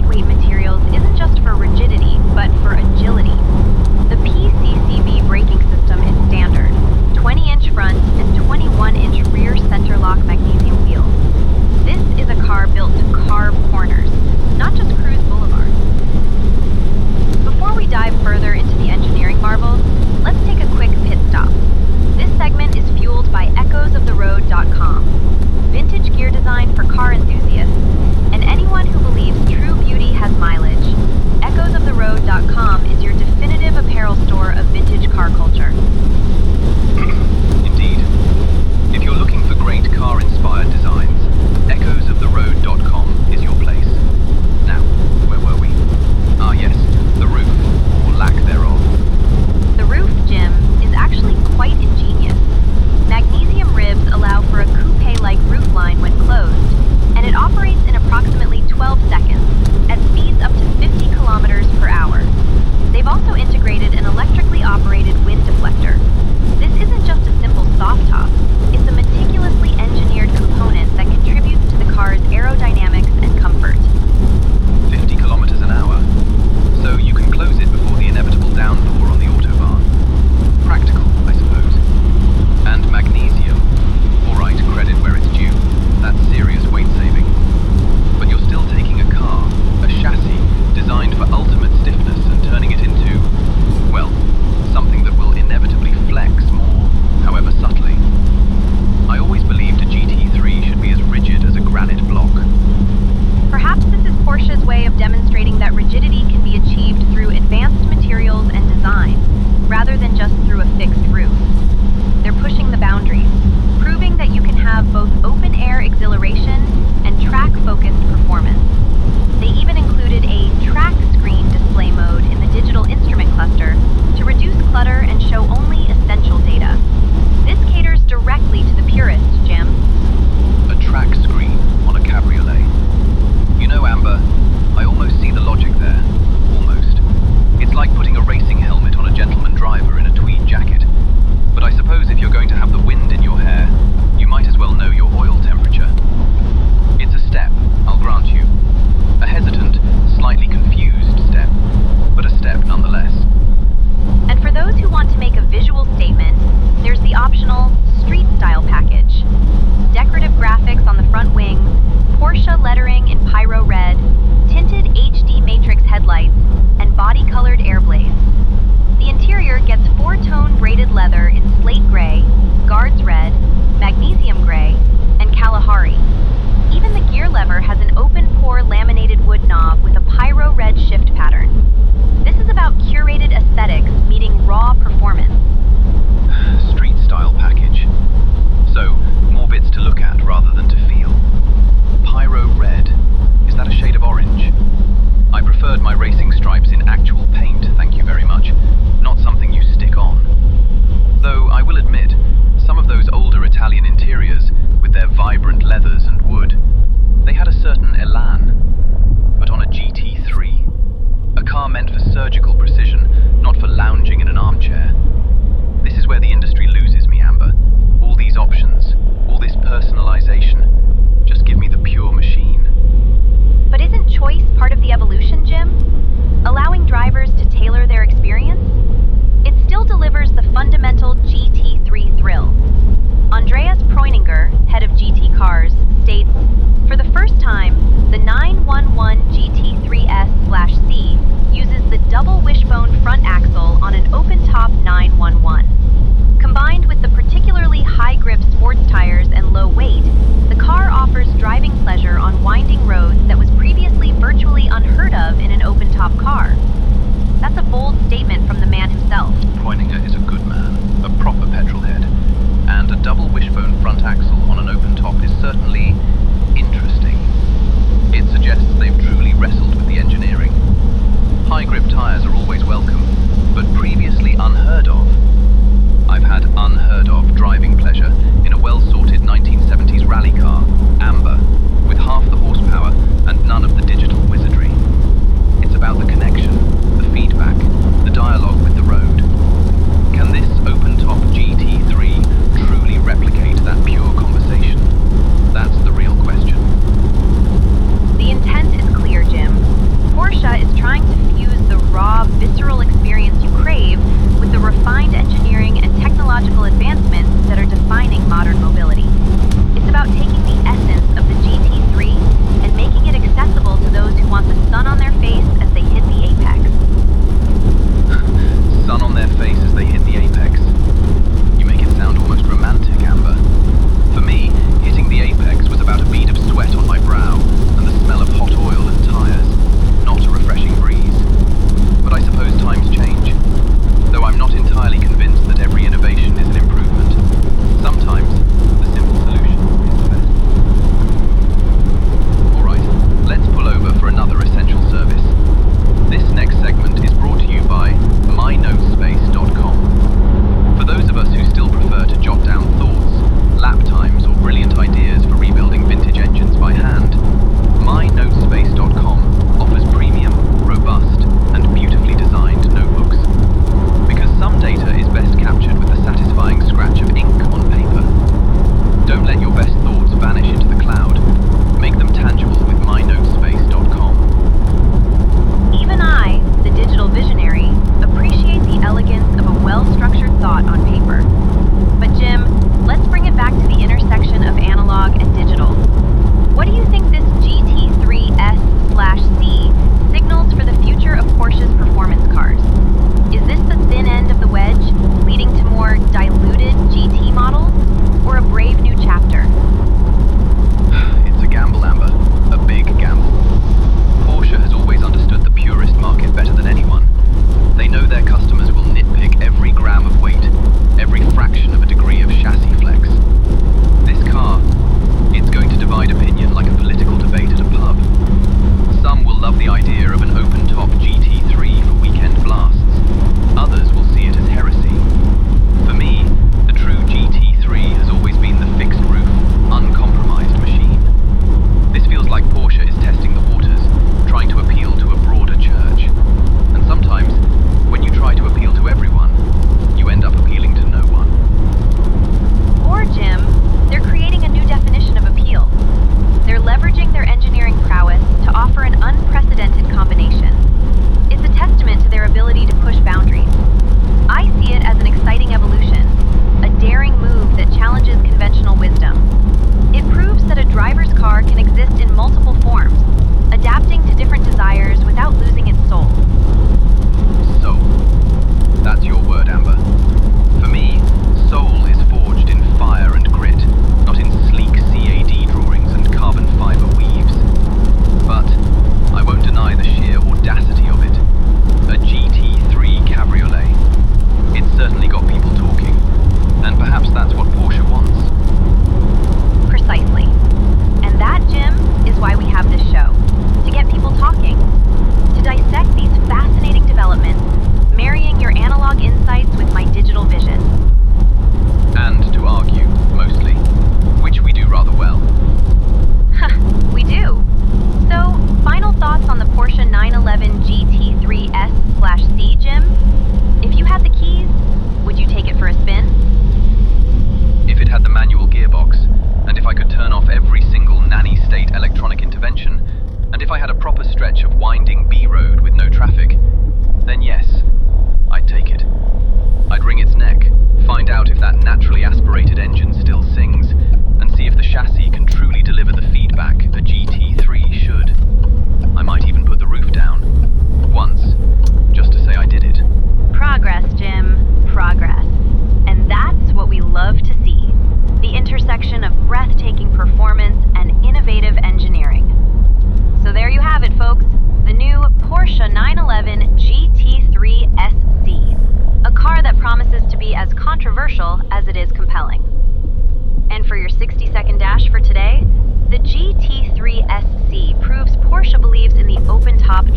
lightweight materials isn't just for rigidity, but for agility. The PCCV braking system is standard, 20-inch front and 21-inch rear center-lock magnesium wheels. This is a car built to carve corners, not just cruise boulevards. Before we dive further into the engineering marvels, let's take a quick pit stop. This segment is fueled by echoesoftheroad.com, vintage gear design for car enthusiasts, and anyone who believes true beauty has mileage. Echoesoftheroad.com is your definitive apparel store of vintage car culture. Indeed. If you're looking for great car-inspired designs, echoesoftheroad.com is your place. Now, where were we? Ah yes, the roof, or lack thereof. The roof, Jim, is actually quite ingenious. Magnesium ribs allow for a coupe-like roofline when closed, and it operates in approximately 12 seconds, at speeds up to 50 kilometers per hour. They've also integrated an electrically operated wind deflector. This isn't just a simple soft top, it's a meticulously engineered component that contributes to the car's aerodynamics and comfort. 50 kilometers an hour, so you can close it before the inevitable downpour on the autobahn. Practical, I suppose. And magnesium. Alright, credit where it's due. That's serious weight saving. But you're still taking a car, a chassis, designed for ultimate stiffness and turning it into, well, something that will inevitably flex more, however subtly. I always believed a GT3 should be as rigid as a granite block. Perhaps this is Porsche's way of demonstrating that rigidity can be achieved through advanced materials and design, rather than just through a fixed roof. They're pushing the boundaries, proving that you can have both open-air exhilaration and track-focused performance. They even included a track screen display mode in the digital instrument cluster to reduce clutter and show only essential data. This caters directly to the purist, Jim. A track screen on a cabriolet. You know, Amber, I almost see the logic there. Almost. It's like putting a racing helmet on a gentleman driver in a tweed jacket. But I suppose if you're going to have the wind in your hair, you might as well know your oil temperature. It's a step, I'll grant you. A hesitant, slightly confused step, but a step nonetheless. And for those who want to make a visual statement, there's the optional street style package. Decorative graphics on the front wings, Porsche lettering in pyro red, tinted HD matrix headlights, and body-colored air blades. The interior gets 4-tone braided leather in slate gray, guards red, magnesium gray, and Kalahari. Even the gear lever has an open-pore laminated wood knob with a pyro red shift pattern. This is about curated aesthetics meeting raw performance. Street style package. So, more bits to look at rather than to feel. Pyro red. Is that a shade of orange? I preferred my racing stripes in actual paint, thank you very much. Not something you stick on. Though I will admit, some of those older Italian interiors, with their vibrant leathers and wood, they had a certain elan. But on a GT3, a car meant for surgical precision, not for lounging in an armchair. This is where the industry loses me, Amber. All these options, all this personalization. Just give me the pure machine. But isn't choice part of the evolution, Jim? Allowing drivers to tailor their experience? It still delivers the fundamental GT3 thrill. Andreas Preuninger, head of GT Cars, states, "For the first time, the 911 GT3S/C uses the double wishbone front axle on an open-top 911. Combined with the particularly high-grip sports tires and low weight, the car offers driving pleasure on winding roads that was previously virtually unheard of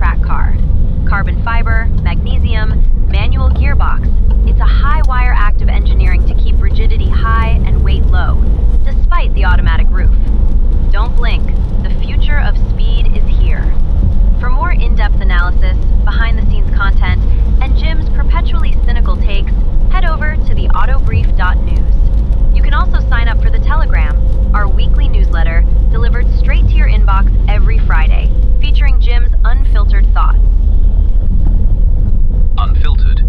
track car. Carbon fiber, magnesium, manual gearbox. It's a high-wire act of engineering to keep rigidity high and weight low, despite the automatic roof. Don't blink, the future of speed is here. For more in-depth analysis, behind-the-scenes content, and Jim's perpetually cynical takes, head over to theautobrief.news. You can also sign up for the Telegram, our weekly newsletter delivered straight to your inbox every Friday, featuring Jim's unfiltered thoughts. Unfiltered